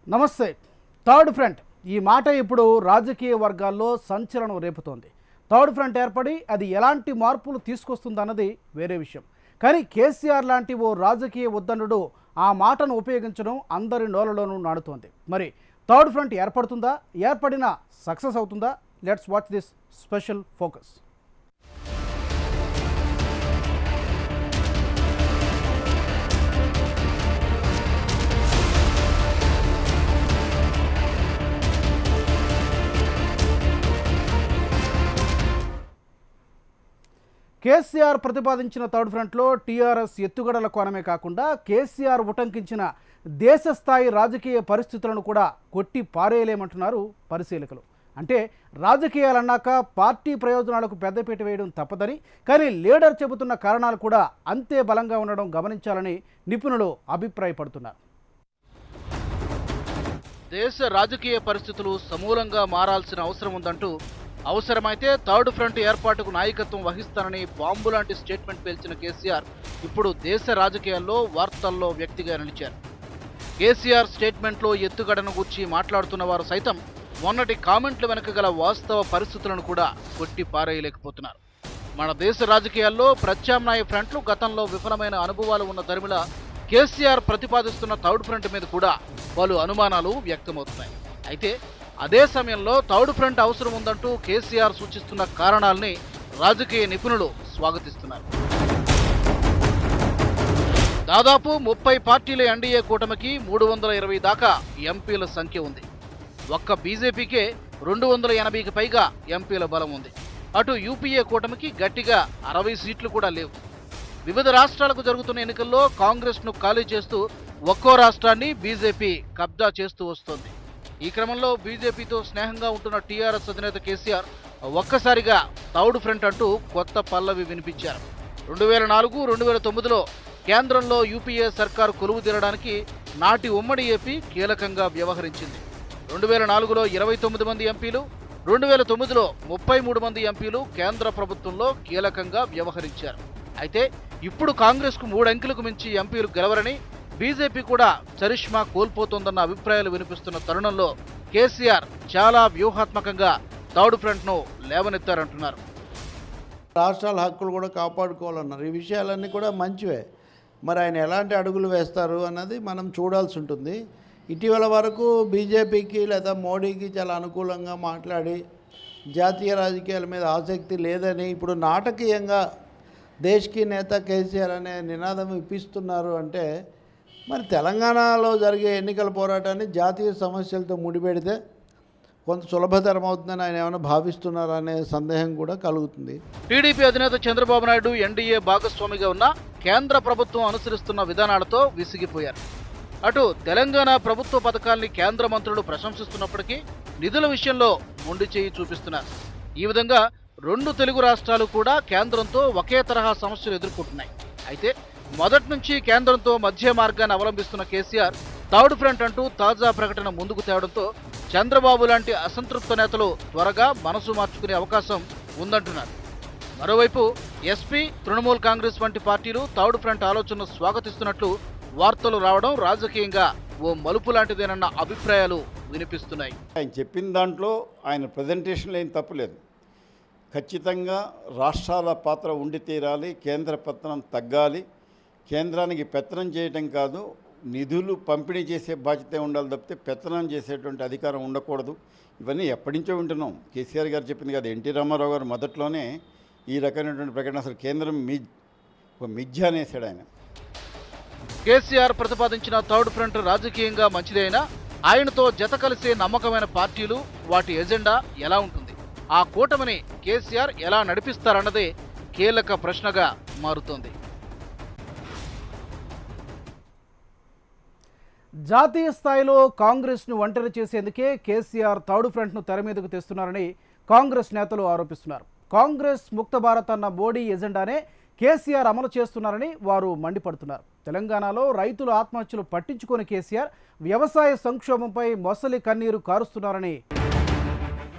నమస్తే. Third front ఈ మాట ఇప్పుడు రాజకీయ వర్గాల్లో సంచలనం రేపుతోంది. థర్డ్ ఫ్రంట్ ఏర్పడి అది ఎలాంటి మార్పులు తీసుకొస్తుందన్నది వేరే విషయం. కానీ కేసీఆర్ లాంటి ఓ రాజకీయ ఉద్దండుడు ఆ మాటను ఉపయోగించడం అందరి నోళ్ళలోనూ నాడుతోంది. మరి థర్డ్ ఫ్రంట్ ఏర్పడుతుందా? ఏర్పడినా సక్సెస్ అవుతుందా? Let's watch this special focus. KCR ప్రతిపాదించిన థర్డ్ ఫ్రంట్లో టీఆర్ఎస్ ఎత్తుగడల కోణమే కాకుండా కేసీఆర్ ఉటంకించిన దేశస్థాయి రాజకీయ పరిస్థితులను కూడా కొట్టి పారేయలేమంటున్నారు పరిశీలకులు. అంటే రాజకీయాలన్నాక పార్టీ ప్రయోజనాలకు పెద్దపీట వేయడం తప్పదని, కానీ లీడర్ చెబుతున్న కారణాలు కూడా అంతే బలంగా ఉండడం గమనించాలని నిపుణులు అభిప్రాయపడుతున్నారు. దేశ రాజకీయ పరిస్థితులు సమూలంగా మారాల్సిన అవసరం ఉందంటూ అవసరమైతే థర్డ్ ఫ్రంట్ ఏర్పాటుకు నాయకత్వం వహిస్తానని బాంబు లాంటి స్టేట్మెంట్ పేల్చిన కేసీఆర్ ఇప్పుడు దేశ రాజకీయాల్లో వార్తల్లో వ్యక్తిగా నిలిచారు. కేసీఆర్ స్టేట్మెంట్లో ఎత్తుగడను గురించి మాట్లాడుతున్న వారు సైతం మొన్నటి కామెంట్ల వెనుక గల వాస్తవ పరిస్థితులను కూడా కొట్టి పారేయలేకపోతున్నారు. మన దేశ రాజకీయాల్లో ప్రత్యామ్నాయ ఫ్రంట్లు గతంలో విఫలమైన అనుభవాలు ఉన్న దరిమిళ కేసీఆర్ ప్రతిపాదిస్తున్న థర్డ్ ఫ్రంట్ మీద కూడా పలు అనుమానాలు వ్యక్తమవుతున్నాయి. అయితే అదే సమయంలో థర్డ్ ఫ్రంట్ అవసరం ఉందంటూ కేసీఆర్ సూచిస్తున్న కారణాలని రాజకీయ నిపుణులు స్వాగతిస్తున్నారు. దాదాపు 30 పార్టీల ఎన్డీఏ కూటమికి 320 దాకా ఎంపీల సంఖ్య ఉంది. ఒక్క బీజేపీకే 280కి పైగా ఎంపీల బలం ఉంది. అటు యూపీఏ కూటమికి గట్టిగా 60 సీట్లు కూడా లేవు. వివిధ రాష్ట్రాలకు జరుగుతున్న ఎన్నికల్లో కాంగ్రెస్ను ఖాళీ చేస్తూ ఒక్కో రాష్ట్రాన్ని బీజేపీ కబ్జా చేస్తూ వస్తోంది. ఈ క్రమంలో బీజేపీతో స్నేహంగా ఉంటున్న టీఆర్ఎస్ అధినేత కేసీఆర్ ఒక్కసారిగా థర్డ్ ఫ్రంట్ అంటూ కొత్త పల్లవి వినిపించారు. 2004, 2009లో కేంద్రంలో యూపీఏ సర్కారు కొలువు తీరడానికి నాటి ఉమ్మడి ఏపీ కీలకంగా వ్యవహరించింది. 2004లో 29 మంది ఎంపీలు, 2009లో 33 మంది ఎంపీలు కేంద్ర ప్రభుత్వంలో కీలకంగా వ్యవహరించారు. అయితే ఇప్పుడు కాంగ్రెస్కు 3 అంకెలకు మించి ఎంపీలు గెలవరని, బీజేపీ కూడా చరిష్మా కోల్పోతోందన్న అభిప్రాయాలు వినిపిస్తున్న తరుణంలో కేసీఆర్ చాలా వ్యూహాత్మకంగా థర్డ్ ఫ్రంట్ను లేవనెత్తారంటున్నారు. రాష్ట్రాల హక్కులు కూడా కాపాడుకోవాలన్నారు. ఈ విషయాలన్నీ కూడా మంచివే. మరి ఆయన ఎలాంటి అడుగులు వేస్తారు అన్నది మనం చూడాల్సి ఉంటుంది. ఇటీవల వరకు బీజేపీకి లేదా మోడీకి చాలా అనుకూలంగా మాట్లాడి జాతీయ రాజకీయాల మీద ఆసక్తి లేదని ఇప్పుడు నాటకీయంగా దేశ్కి నేత కేసీఆర్ అనే నినాదం ఇప్పిస్తున్నారు. అంటే మరి తెలంగాణలో జరిగే ఎన్నికల పోరాటాన్ని జాతీయ సమస్యలతో ముడిపెడితే కొంత సులభతరం అవుతుందని ఆయన ఏమైనా భావిస్తున్నారా అనే సందేహం కూడా కలుగుతుంది. టీడీపీ అధినేత చంద్రబాబు నాయుడు ఎన్డీఏ భాగస్వామిగా ఉన్న కేంద్ర ప్రభుత్వం అనుసరిస్తున్న విధానాలతో విసిగిపోయారు. అటు తెలంగాణ ప్రభుత్వ పథకాల్ని కేంద్ర మంత్రులు ప్రశంసిస్తున్నప్పటికీ నిధుల విషయంలో మొండి చేయి చూపిస్తున్నారు. ఈ విధంగా 2 తెలుగు రాష్ట్రాలు కూడా కేంద్రంతో ఒకే తరహా సమస్యలు ఎదుర్కొంటున్నాయి. అయితే మొదటి నుంచి కేంద్రంతో మధ్య మార్గాన్ని అవలంబిస్తున్న కేసీఆర్ థర్డ్ ఫ్రంట్ అంటూ తాజా ప్రకటన ముందుకు తేవడంతో చంద్రబాబు లాంటి అసంతృప్త నేతలు త్వరగా మనసు మార్చుకునే అవకాశం ఉందంటున్నారు. మరోవైపు ఎస్పీ, తృణమూల్ కాంగ్రెస్ వంటి పార్టీలు థర్డ్ ఫ్రంట్ ఆలోచనను స్వాగతిస్తున్నట్లు వార్తలు రావడం రాజకీయంగా ఓ మలుపు లాంటిదేనన్న అభిప్రాయాలు వినిపిస్తున్నాయి. ఆయన చెప్పిన దాంట్లో ఆయన ప్రజెంటేషన్లో ఏం తప్పులేదు. ఖచ్చితంగా రాష్ట్రాల పాత్ర ఉండి తీరాలి, కేంద్ర పెత్తనం తగ్గాలి, కేంద్రానికి పెత్తనం చేయటం కాదు, నిధులు పంపిణీ చేసే బాధ్యత ఉండాలి తప్పితే పెత్తనం చేసేటువంటి అధికారం ఉండకూడదు. ఇవన్నీ ఎప్పటి నుంచో వింటున్నాం. కేసీఆర్ గారు చెప్పింది కాదు, ఎన్టీ రామారావు గారు మొదట్లోనే ఈ రకమైనటువంటి ప్రకటన, అసలు కేంద్రం మిథ్య అనేసాడు ఆయన. కేసీఆర్ ప్రతిపాదించిన థర్డ్ ఫ్రంట్ రాజకీయంగా మంచిదైనా ఆయనతో జత కలిసే నమ్మకమైన పార్టీలు, వాటి ఎజెండా ఎలా ఉంటుంది, ఆ కూటమిని కేసీఆర్ ఎలా నడిపిస్తారన్నదే కీలక ప్రశ్నగా మారుతోంది. జాతీయ స్థాయిలో కాంగ్రెస్ను ఒంటరి చేసేందుకే కేసీఆర్ థర్డ్ ఫ్రంట్ను తెర మీదకు తెస్తున్నారని కాంగ్రెస్ నేతలు ఆరోపిస్తున్నారు. కాంగ్రెస్ ముక్త భారత్ అన్న మోడీ ఎజెండానే కేసీఆర్ అమలు చేస్తున్నారని వారు మండిపడుతున్నారు. తెలంగాణలో రైతుల ఆత్మహత్యలు పట్టించుకోని కేసీఆర్ వ్యవసాయ సంక్షోభంపై మొసలి కన్నీరు కారుస్తున్నారని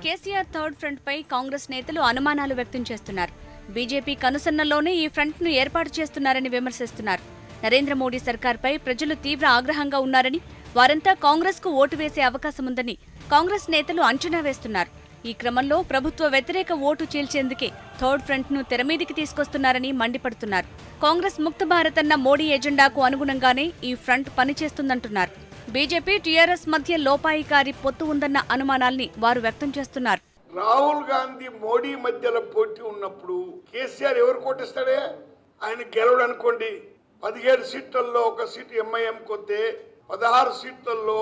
కేసీఆర్ థర్డ్ ఫ్రంట్ పై కాంగ్రెస్ నేతలు అనుమానాలు వ్యక్తం చేస్తున్నారు. బీజేపీ కనుసన్నల్లోనే ఈ ఫ్రంట్ను ఏర్పాటు చేస్తున్నారని విమర్శిస్తున్నారు. నరేంద్ర మోడీ సర్కార్పై ప్రజలు తీవ్ర ఆగ్రహంగా ఉన్నారని, వారంతా కాంగ్రెస్కు ఓటు వేసే అవకాశముందని కాంగ్రెస్ నేతలు అంచనా వేస్తున్నారు. ఈ క్రమంలో ప్రభుత్వ వ్యతిరేక ఓటు చీల్చేందుకే థర్డ్ ఫ్రంట్ను తెరమీదికి తీసుకొస్తున్నారని మండిపడుతున్నారు. కాంగ్రెస్ ముక్త భారత్ అన్న మోడీ ఎజెండాకు అనుగుణంగానే ఈ ఫ్రంట్ పనిచేస్తుందంటున్నారు. బీజేపీ టీఆర్ఎస్ మధ్య లోపాయికారి పొత్తు ఉందన్న అనుమానాల్ని వారు వ్యక్తం చేస్తున్నారు. రాహుల్ గాంధీ మోడీ మధ్యలో పోటీ ఉన్నప్పుడు కేసీఆర్ ఎవరు కోటిస్తాడే? ఆయన గెలవడు అనుకోండి. 17 సీట్లలో ఒక సీటు ఎంఐఎం కొద్దే 16 సీట్లలో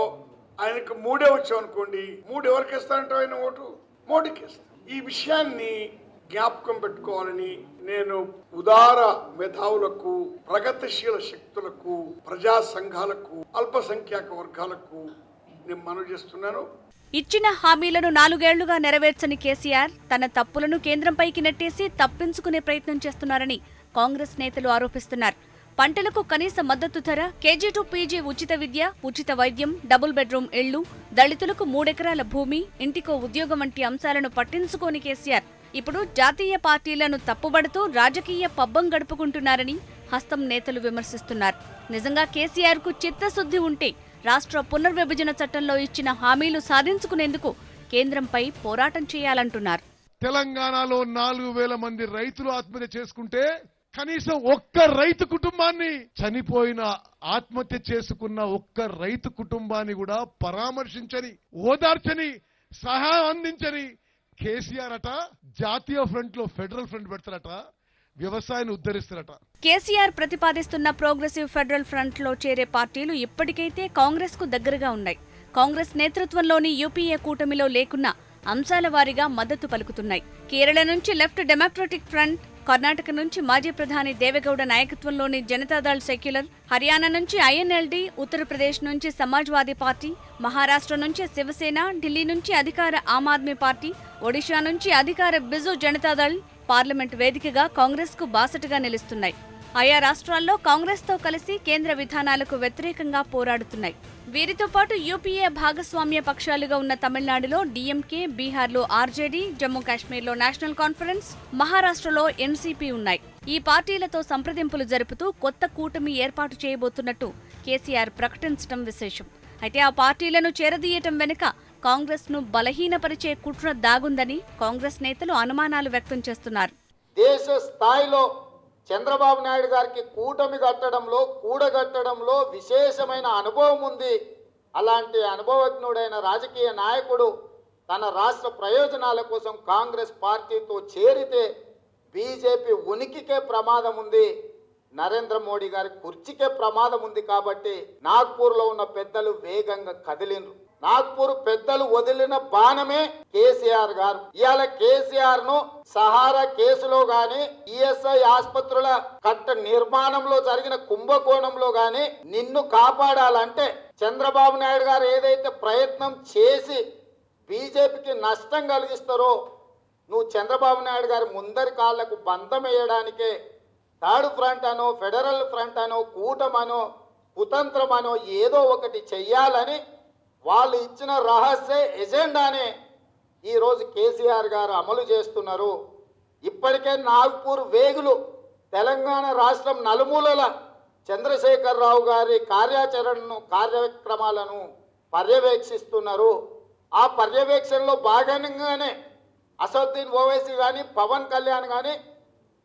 ఆయనకు 3 వచ్చావు అనుకోండి. 3 ఎవరికి ఇస్తారంటే ఆయన ఓటు మోడీకి ఇస్తాను. ఈ విషయాన్ని జ్ఞాపకం పెట్టుకోవాలని నేను ఉదార మేధావులకు, ప్రగతిశీల శక్తులకు, ప్రజా సంఘాలకు, అల్పసంఖ్యాక వర్గాలకు నేను మనవి చేస్తున్నాను. ఇచ్చిన హామీలను 4 ఏళ్లుగా నెరవేర్చని కేసీఆర్ తన తప్పులను కేంద్రంపైకి నెట్టేసి తప్పించుకునే ప్రయత్నం చేస్తున్నారని కాంగ్రెస్ నేతలు ఆరోపిస్తున్నారు. పంటలకు కనీస మద్దతు ధర, KG to PG ఉచిత విద్య, ఉచిత వైద్యం, డబుల్ బెడ్రూమ్ ఇళ్లు, దళితులకు 3 ఎకరాల భూమి, ఇంటికో ఉద్యోగం వంటి అంశాలను పట్టించుకోని కేసీఆర్ ఇప్పుడు జాతీయ పార్టీలను తప్పుబడుతూ రాజకీయ పబ్బం గడుపుకుంటున్నారని హస్తం నేతలు విమర్శిస్తున్నారు. నిజంగా కేసీఆర్ కు చిత్తశుద్ధి ఉంటే రాష్ట్ర పునర్విభజన చట్టంలో ఇచ్చిన హామీలు సాధించుకునేందుకు కేంద్రంపై పోరాటం చేయాలంటున్నారు. తెలంగాణలో 4,000 మంది రైతులు ఆత్మహత్య చేసుకుంటే కనీసం ఒక్క రైతు కుటుంబాన్ని, చనిపోయిన ఆత్మహత్య చేసుకున్న ఒక్క రైతు కుటుంబాన్ని కూడా పరామర్శించని, ఓదార్చని, సహాయం అందించని కేసీఆర్ అట జాతీయ ఫ్రంట్ లో ఫెడరల్ ఫ్రంట్ పెడతారట, వ్యవసాయాన్ని ఉద్ధరిస్తారట. కేసీఆర్ ప్రతిపాదిస్తున్న ప్రోగ్రెసివ్ ఫెడరల్ ఫ్రంట్ లో చేరే పార్టీలు ఇప్పటికైతే కాంగ్రెస్ కు దగ్గరగా ఉన్నాయి. కాంగ్రెస్ నేతృత్వంలోని యూపీఏ కూటమిలో లేకున్నా అంశాల వారీగా మద్దతు పలుకుతున్నాయి. కేరళ నుంచి లెఫ్ట్ డెమోక్రటిక్ ఫ్రంట్, కర్ణాటక నుంచి మాజీ ప్రధాని దేవేగౌడ నాయకత్వంలోని జనతాదళ్ సెక్యులర్, హర్యానా నుంచి INLD, ఉత్తరప్రదేశ్ నుంచి సమాజ్వాదీ పార్టీ, మహారాష్ట్ర నుంచి శివసేన, ఢిల్లీ నుంచి అధికార ఆమ్ ఆద్మీ పార్టీ, ఒడిషా నుంచి అధికార బిజు జనతాదళ్ పార్లమెంట్ వేదికగా కాంగ్రెస్ కు బాసటగా నిలుస్తున్నాయి. ఆయా రాష్ట్రాల్లో కాంగ్రెస్ తో కలిసి కేంద్ర విధానాలకు వ్యతిరేకంగా పోరాడుతున్నాయి. వీరితో పాటు యూపీఏ భాగస్వామ్య పక్షాలుగా ఉన్న తమిళనాడులో DMK, బీహార్లో RJD, జమ్మూ కాశ్మీర్లో నేషనల్ కాన్ఫరెన్స్, మహారాష్ట్రలో NCP ఉన్నాయి. ఈ పార్టీలతో సంప్రదింపులు జరుపుతూ కొత్త కూటమి ఏర్పాటు చేయబోతున్నట్టు కేసీఆర్ ప్రకటించడం విశేషం. అయితే ఆ పార్టీలను చేరదీయటం వెనుక కాంగ్రెస్ ను బలహీనపరిచే కుట్ర దాగుందని కాంగ్రెస్ నేతలు అనుమానాలు వ్యక్తం చేస్తున్నారు. దేశ స్థాయిలో చంద్రబాబు నాయుడు గారికి కూటమి కట్టడంలో, కూడగట్టడంలో విశేషమైన అనుభవం ఉంది. అలాంటి అనుభవజ్ఞుడైన రాజకీయ నాయకుడు తన రాష్ట్ర ప్రయోజనాల కోసం కాంగ్రెస్ పార్టీతో చేరితే బీజేపీ ఉనికికే ప్రమాదం ఉంది, నరేంద్ర మోడీ గారి కుర్చీకే ప్రమాదం ఉంది. కాబట్టి నాగ్పూర్లో ఉన్న పెద్దలు వేగంగా కదిలిండ్రు. నాగ్పూర్ పెద్దలు వదిలిన బాణమే కేసీఆర్ గారు. ఇవాళ కేసీఆర్ ను సహారా కేసులో గాని, ESI ఆసుపత్రుల కట్ట నిర్మాణంలో జరిగిన కుంభకోణంలో గాని నిన్ను కాపాడాలంటే చంద్రబాబు నాయుడు గారు ఏదైతే ప్రయత్నం చేసి బీజేపీకి నష్టం కలిగిస్తారో, నువ్వు చంద్రబాబు నాయుడు గారి ముందరి కాళ్లకు బంధం వేయడానికే థర్డ్ ఫ్రంట్ అనో, ఫెడరల్ ఫ్రంట్ అనో, కూటమనో, కుతంత్రమనో ఏదో ఒకటి చెయ్యాలని వాళ్ళు ఇచ్చిన రహస్య ఎజెండానే ఈరోజు కేసీఆర్ గారు అమలు చేస్తున్నారు. ఇప్పటికే నాగ్పూర్ వేగులు తెలంగాణ రాష్ట్రం నలుమూలల చంద్రశేఖరరావు గారి కార్యక్రమాలను పర్యవేక్షిస్తున్నారు. ఆ పర్యవేక్షణలో భాగంగానే అసదుద్దీన్ ఓవైసీ కానీ, పవన్ కళ్యాణ్ కానీ,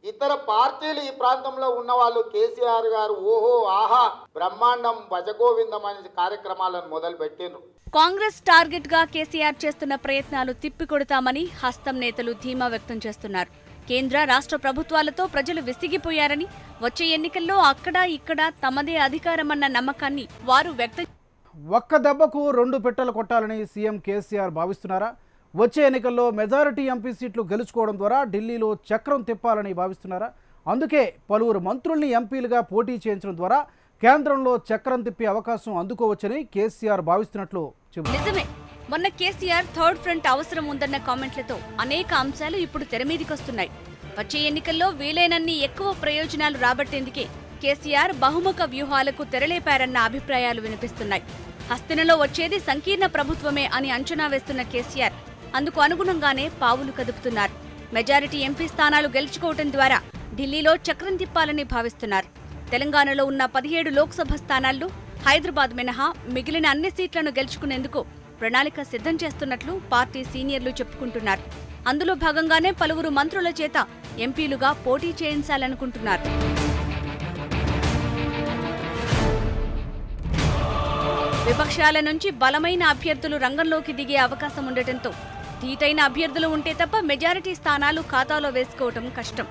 ఇతర పార్టీలు ఈ ప్రాంతంలో ఉన్న వాళ్ళు కేసీఆర్ గారు ఓహో ఆహా బ్రహ్మాండం భజగోవిందం అనే కార్యక్రమాలను మొదలు పెట్టిండ్రు. కాంగ్రెస్ టార్గెట్ గా కేసీఆర్ చేస్తున్న ప్రయత్నాలు తిప్పికొడతామని హస్తం నేతలు ధీమా వ్యక్తం చేస్తున్నారు. కేంద్ర రాష్ట్ర ప్రభుత్వాలతో ప్రజలు విసిగిపోయారని, వచ్చే ఎన్నికల్లో అక్కడా ఇక్కడా తమదే అధికారమన్న నమ్మకాన్ని వారు వ్యక్తం. ఒక్క దెబ్బకు 2 పిట్టలు కొట్టాలని సీఎం కేసీఆర్ భావిస్తున్నారా? వచ్చే ఎన్నికల్లో మెజారిటీ ఎంపీ సీట్లు గెలుచుకోవడం ద్వారా ఢిల్లీలో చక్రం తిప్పాలని భావిస్తున్నారా? అందుకే పలువురు మంత్రుల్ని ఎంపీలుగా పోటీ చేయించడం ద్వారా కేంద్రంలో చక్రం తిప్పే అవకాశం అందుకోవచ్చని కేసీఆర్ భావిస్తున్నట్లు చెబుతారు. నిజమే, మొన్న కేసీఆర్ థర్డ్ ఫ్రంట్ అవసరం ఉందన్న కామెంట్లతో అనేక అంశాలు ఇప్పుడు తెరమీదికొస్తున్నాయి. వచ్చే ఎన్నికల్లో వీలైనన్ని ఎక్కువ ప్రయోజనాలు రాబట్టేందుకే కేసీఆర్ బహుముఖ వ్యూహాలకు తెరలేపారన్న అభిప్రాయాలు వినిపిస్తున్నాయి. హస్తినలో వచ్చేది సంకీర్ణ ప్రభుత్వమే అని అంచనా వేస్తున్న కేసీఆర్ అందుకు అనుగుణంగానే పావులు కదుపుతున్నారు. మెజారిటీ ఎంపీ స్థానాలు గెలుచుకోవటం ద్వారా ఢిల్లీలో చక్రం తిప్పాలని భావిస్తున్నారు. తెలంగాణలో ఉన్న 17 లోక్సభ స్థానాల్లో హైదరాబాద్ మినహా మిగిలిన అన్ని సీట్లను గెలుచుకునేందుకు ప్రణాళిక సిద్ధం చేస్తున్నట్లు పార్టీ సీనియర్లు చెప్పుకుంటున్నారు. అందులో భాగంగానే పలువురు మంత్రుల చేత ఎంపీలుగా పోటీ చేయించాలనుకుంటున్నారు. విపక్షాల నుంచి బలమైన అభ్యర్థులు రంగంలోకి దిగే అవకాశం ఉండటంతో ధీటైన అభ్యర్థులు ఉంటే తప్ప మెజారిటీ స్థానాలు ఖాతాలో వేసుకోవటం కష్టం.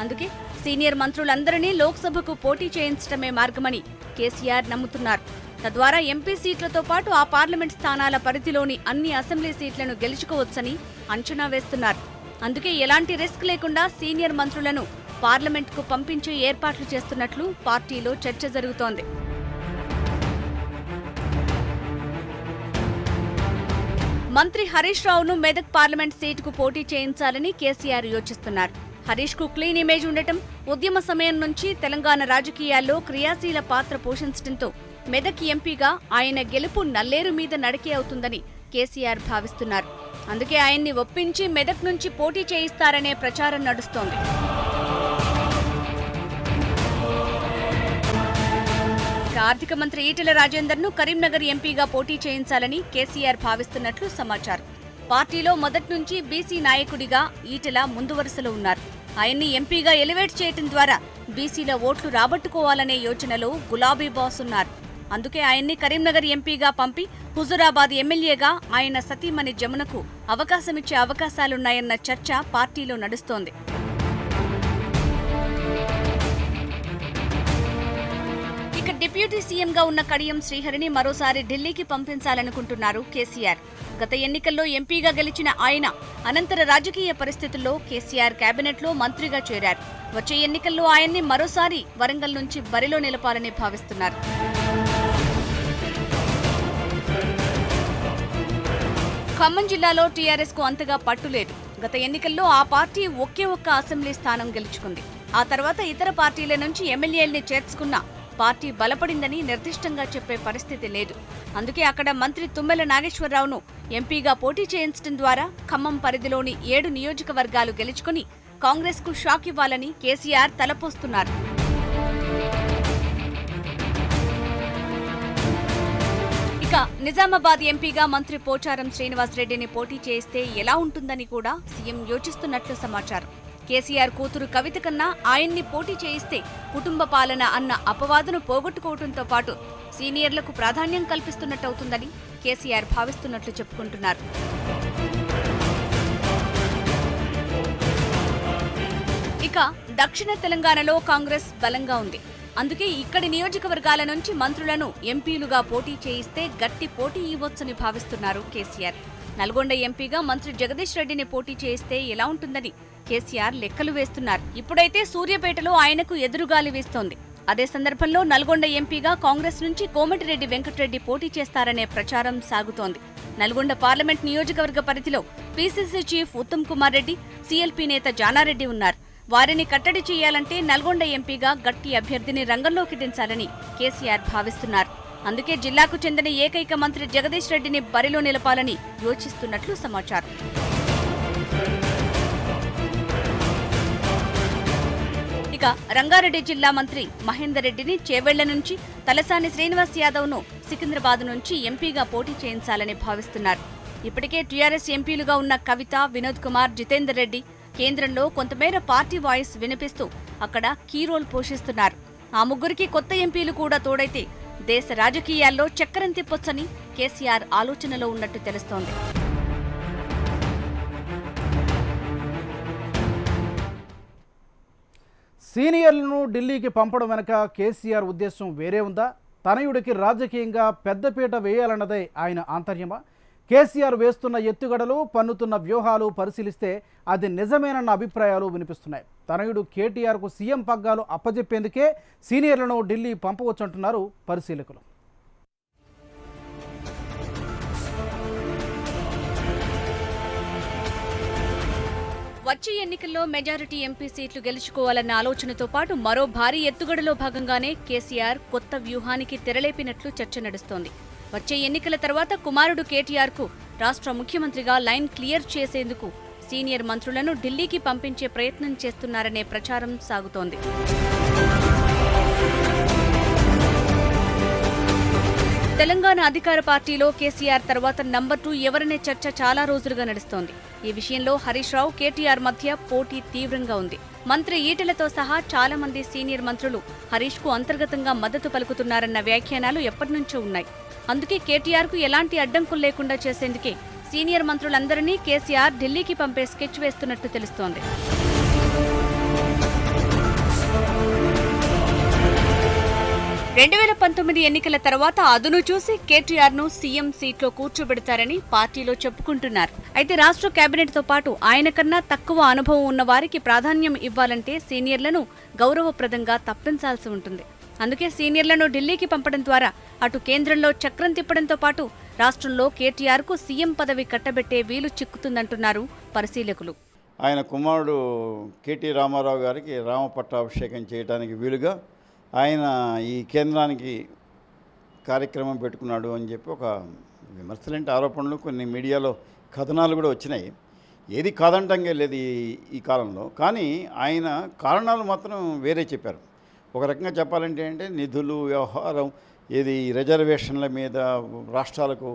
అందుకే సీనియర్ మంత్రులందరినీ లోక్సభకు పోటీ చేయించడమే మార్గమని కేసీఆర్ నమ్ముతున్నారు. తద్వారా ఎంపీ సీట్లతో పాటు ఆ పార్లమెంట్ స్థానాల పరిధిలోని అన్ని అసెంబ్లీ సీట్లను గెలుచుకోవచ్చని అంచనా వేస్తున్నారు. అందుకే ఎలాంటి రిస్క్ లేకుండా సీనియర్ మంత్రులను పార్లమెంట్కు పంపించే ఏర్పాట్లు చేస్తున్నట్లు పార్టీలో చర్చ జరుగుతోంది. మంత్రి హరీష్ రావును మెదక్ పార్లమెంట్ సీటుకు పోటీ చేయించాలని కేసీఆర్ యోచిస్తున్నారు. హరీష్ కు క్లీన్ ఇమేజ్ ఉండటం, ఉద్యమ సమయం నుంచి తెలంగాణ రాజకీయాల్లో క్రియాశీల పాత్ర పోషించడంతో మెదక్ ఎంపీగా ఆయన గెలుపు నల్లేరు మీద నడకే అవుతుందని కేసీఆర్ భావిస్తున్నారు. అందుకే ఆయన్ని ఒప్పించి మెదక్ నుంచి పోటీ చేయిస్తారనే ప్రచారం నడుస్తోంది. ఆర్థిక మంత్రి ఈటెల రాజేందర్ను కరీంనగర్ ఎంపీగా పోటీ చేయించాలని కేసీఆర్ భావిస్తున్నట్లు సమాచారం. పార్టీలో మొదటి నుంచి బీసీ నాయకుడిగా ఈటెల ముందు వరుసలో ఉన్నారు. ఆయన్ని ఎంపీగా ఎలివేట్ చేయడం ద్వారా బీసీల ఓట్లు రాబట్టుకోవాలనే యోచనలో గులాబీ బాస్ ఉన్నారు. అందుకే ఆయన్ని కరీంనగర్ ఎంపీగా పంపి హుజురాబాద్ ఎమ్మెల్యేగా ఆయన సతీమణి జమునకు అవకాశమిచ్చే అవకాశాలున్నాయన్న చర్చ పార్టీలో నడుస్తోంది. ఇక డిప్యూటీ సీఎంగా ఉన్న కడియం శ్రీహరిని మరోసారి ఢిల్లీకి పంపించాలనుకుంటున్నారు కేసీఆర్. గత ఎన్నికల్లో ఎంపీగా గెలిచిన ఆయన అనంతర రాజకీయ పరిస్థితుల్లో కేసీఆర్ కేబినెట్లో మంత్రిగా చేరారు. వచ్చే ఎన్నికల్లో ఆయన్ని మరోసారి వరంగల్ నుంచి బరిలో నిలపాలని భావిస్తున్నారు. ఖమ్మం జిల్లాలో టీఆర్ఎస్ కు అంతగా పట్టులేదు. గత ఎన్నికల్లో ఆ పార్టీ ఒకే ఒక్క అసెంబ్లీ స్థానం గెలుచుకుంది. ఆ తర్వాత ఇతర పార్టీల నుంచి ఎమ్మెల్యేల్ని చేర్చుకున్న పార్టీ బలపడిందని నిర్దిష్టంగా చెప్పే పరిస్థితి లేదు. అందుకే అక్కడ మంత్రి తుమ్మల నాగేశ్వరరావును ఎంపీగా పోటీ చేయించడం ద్వారా ఖమ్మం పరిధిలోని 7 నియోజకవర్గాలు గెలుచుకుని కాంగ్రెస్ కు షాక్ ఇవ్వాలని కేసీఆర్ తలపోస్తున్నారు. ఇక నిజామాబాద్ ఎంపీగా మంత్రి పోచారం శ్రీనివాసరెడ్డిని పోటీ చేయిస్తే ఎలా ఉంటుందని కూడా సీఎం యోచిస్తున్నట్లు సమాచారం. కేసీఆర్ కూతురు కవిత కన్నా ఆయన్ని పోటీ చేయిస్తే కుటుంబ పాలన అన్న అపవాదును పోగొట్టుకోవడంతో పాటు సీనియర్లకు ప్రాధాన్యం కల్పిస్తున్నట్టవుతుందని కేసీఆర్ భావిస్తున్నట్లు చెప్పుకుంటున్నారు. ఇక దక్షిణ తెలంగాణలో కాంగ్రెస్ బలంగా ఉంది. అందుకే ఇక్కడి నియోజకవర్గాల నుంచి మంత్రులను ఎంపీలుగా పోటీ చేయిస్తే గట్టి పోటీ ఇవ్వొచ్చని భావిస్తున్నారు కేసీఆర్. నల్గొండ ఎంపీగా మంత్రి జగదీష్ రెడ్డిని పోటీ చేయిస్తే ఎలా ఉంటుందని కేసీఆర్ లెక్కలు వేస్తున్నారు. ఇప్పుడైతే సూర్యాపేటలో ఆయనకు ఎదురుగాలి వీస్తోంది. అదే సందర్భంలో నల్గొండ ఎంపీగా కాంగ్రెస్ నుంచి కోమటిరెడ్డి వెంకటరెడ్డి పోటీ చేస్తారనే ప్రచారం సాగుతోంది. నల్గొండ పార్లమెంట్ నియోజకవర్గ పరిధిలో PCC chief Uttam Kumar Reddy, CLP నేత జానారెడ్డి ఉన్నారు. వారిని కట్టడి చేయాలంటే నల్గొండ ఎంపీగా గట్టి అభ్యర్థిని రంగంలోకి దించాలని కేసీఆర్ భావిస్తున్నారు. అందుకే జిల్లాకు చెందిన ఏకైక మంత్రి జగదీష్ రెడ్డిని బరిలో నిలపాలని యోచిస్తున్నట్లు సమాచారం. ఇక రంగారెడ్డి జిల్లా మంత్రి మహేందర్ రెడ్డిని చేవెళ్ల నుంచి, తలసాని శ్రీనివాస్ యాదవ్ను సికింద్రాబాద్ నుంచి ఎంపీగా పోటీ చేయించాలని భావిస్తున్నారు. ఇప్పటికే టీఆర్ఎస్ ఎంపీలుగా ఉన్న కవిత, వినోద్ కుమార్, జితేందర్ రెడ్డి కేంద్రంలో కొంతమేర పార్టీ వాయిస్ వినిపిస్తూ అక్కడ కీ రోల్ పోషిస్తున్నారు. ఆ ముగ్గురికి కొత్త ఎంపీలు కూడా తోడైతే దేశ రాజకీయాల్లో చక్రం తిప్పొచ్చని కేసీఆర్ ఆలోచనలో ఉన్నట్టు తెలుస్తోంది. సీనియర్లను ఢిల్లీకి పంపడం వెనక కేసీఆర్ ఉద్దేశం వేరే ఉందా? తనయుడికి రాజకీయంగా పెద్దపీట వేయాలన్నదే ఆయన ఆంతర్యమా? కేసీఆర్ వేస్తున్న ఎత్తుగడలు, పన్నుతున్న వ్యూహాలు పరిశీలిస్తే అది నిజమేనన్న అభిప్రాయాలు వినిపిస్తున్నాయి. తనయుడు కేటీఆర్కు సీఎం పగ్గాలు అప్పజెప్పేందుకే సీనియర్లను ఢిల్లీ పంపవచ్చంటున్నారు పరిశీలకులు. వచ్చే ఎన్నికల్లో మెజారిటీ ఎంపీ సీట్లు గెలుచుకోవాలన్న ఆలోచనతో పాటు మరో భారీ ఎత్తుగడలో భాగంగానే కేసీఆర్ కొత్త వ్యూహానికి తెరలేపినట్లు చర్చ నడుస్తోంది. వచ్చే ఎన్నికల తర్వాత కుమారుడు కేటీఆర్కు రాష్ట్ర ముఖ్యమంత్రిగా లైన్ క్లియర్ చేసేందుకు సీనియర్ మంత్రులను ఢిల్లీకి పంపించే ప్రయత్నం చేస్తున్నారనే ప్రచారం సాగుతోంది. తెలంగాణ అధికార పార్టీలో కేసీఆర్ తర్వాత నంబర్ 2 ఎవరనే చర్చ చాలా రోజులుగా నడుస్తోంది. ఈ విషయంలో హరీష్ రావు, కేటీఆర్ మధ్య పోటీ తీవ్రంగా ఉంది. మంత్రి ఈటెలతో సహా చాలా మంది సీనియర్ మంత్రులు హరీష్ కు అంతర్గతంగా మద్దతు పలుకుతున్నారన్న వ్యాఖ్యానాలు ఎప్పటినుంచో ఉన్నాయి. అందుకే కేటీఆర్ కు ఎలాంటి అడ్డంకులు లేకుండా చేసేందుకే సీనియర్ మంత్రులందరినీ కేసీఆర్ ఢిల్లీకి పంపే స్కెచ్ వేస్తున్నట్టు తెలుస్తోంది. రెండు 2019 ఎన్నికల తర్వాత అదును చూసి కేటీఆర్ ను సీఎం సీట్లో కూర్చోబెడతారని పార్టీలో చెప్పుకుంటున్నారు. అయితే రాష్ట్ర కేబినెట్ తో పాటు ఆయన కన్నా తక్కువ అనుభవం ఉన్న వారికి ప్రాధాన్యం ఇవ్వాలంటే సీనియర్లను గౌరవప్రదంగా తప్పించాల్సి ఉంటుంది. అందుకే సీనియర్లను ఢిల్లీకి పంపడం ద్వారా అటు కేంద్రంలో చక్రం తిప్పడంతో పాటు రాష్ట్రంలో కేటీఆర్ కు సీఎం పదవి కట్టబెట్టే వీలు చిక్కుతుందంటున్నారు పరిశీలకులు. ఆయన కుమారుడు కేటీ రామారావు గారికి రామపట్టాభిషేకం చేయడానికి వీలుగా ఆయన ఈ కేంద్రానికి కార్యక్రమం పెట్టుకున్నాడు అని చెప్పి ఒక విమర్శలంటే ఆరోపణలు, కొన్ని మీడియాలో కథనాలు కూడా వచ్చినాయి. ఏది కాదంటంగా లేదు ఈ కాలంలో. కానీ ఆయన కారణాలు మాత్రం వేరే చెప్పారు. ఒక రకంగా చెప్పాలంటే నిధులు, వ్యవహారం, ఏది రిజర్వేషన్ల మీద రాష్ట్రాలకు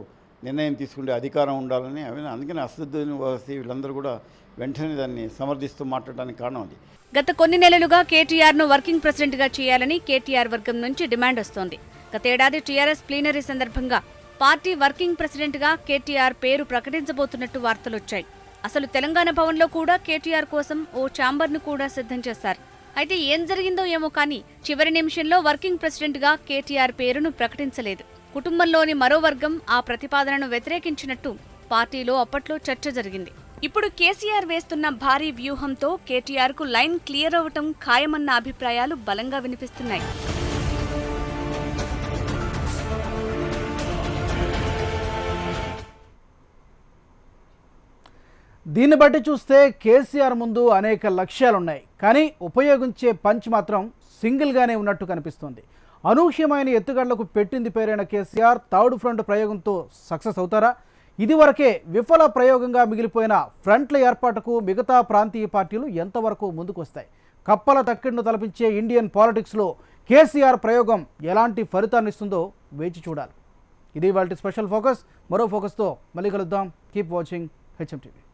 నిర్ణయం తీసుకునే అధికారం ఉండాలని అందుకని అసదుద్దీన్ ఓవైసీ వీళ్ళందరూ కూడా వెంటనే దాన్ని సమర్థిస్తూ మాట్లాడడానికి కారణం అది. గత కొన్ని నెలలుగా కేటీఆర్ ను వర్కింగ్ ప్రెసిడెంట్ గా చేయాలని కేటీఆర్ వర్గం నుంచి డిమాండ్ వస్తోంది. గతేడాది టీఆర్ఎస్ ప్లీనరీ సందర్భంగా పార్టీ వర్కింగ్ ప్రెసిడెంట్ గా కేటీఆర్ పేరు ప్రకటించబోతున్నట్టు వార్తలొచ్చాయి. అసలు తెలంగాణ భవన్లో కూడా కేటీఆర్ కోసం ఓ ఛాంబర్ ను కూడా సిద్ధం చేశారు. అయితే ఏం జరిగిందో ఏమో కానీ చివరి నిమిషంలో వర్కింగ్ ప్రెసిడెంట్ గా కేటీఆర్ పేరును ప్రకటించలేదు. కుటుంబంలోని మరో వర్గం ఆ ప్రతిపాదనను వ్యతిరేకించినట్టు పార్టీలో అప్పట్లో చర్చ జరిగింది. ఇప్పుడు కేసీఆర్ వేస్తున్న భారీ వ్యూహంతో కేటీఆర్ కు లైన్ క్లియర్ అవ్వటం ఖాయమన్న అభిప్రాయాలు బలంగా వినిపిస్తున్నాయి. దీన్ని బట్టి చూస్తే కేసీఆర్ ముందు అనేక లక్ష్యాలున్నాయి. కానీ ఉపయోగించే పంచ్ మాత్రం సింగిల్గానే ఉన్నట్టు కనిపిస్తోంది. అనూహ్యమైన ఎత్తుగడలకు పెట్టింది పేరైన కేసీఆర్ థర్డ్ ఫ్రంట్ ప్రయోగంతో సక్సెస్ అవుతారా? ఇదివరకే విఫల ప్రయోగంగా మిగిలిపోయిన ఫ్రంట్ల ఏర్పాటుకు మిగతా ప్రాంతీయ పార్టీలు ఎంతవరకు ముందుకు వస్తాయి? కప్పల తక్కిడిను తలపించే ఇండియన్ పాలిటిక్స్లో కేసీఆర్ ప్రయోగం ఎలాంటి ఫలితాన్ని ఇస్తుందో వేచి చూడాలి. ఇది ఇవాల్టి స్పెషల్ ఫోకస్. మరో ఫోకస్తో మళ్ళీ కలుద్దాం. Keep watching HM TV.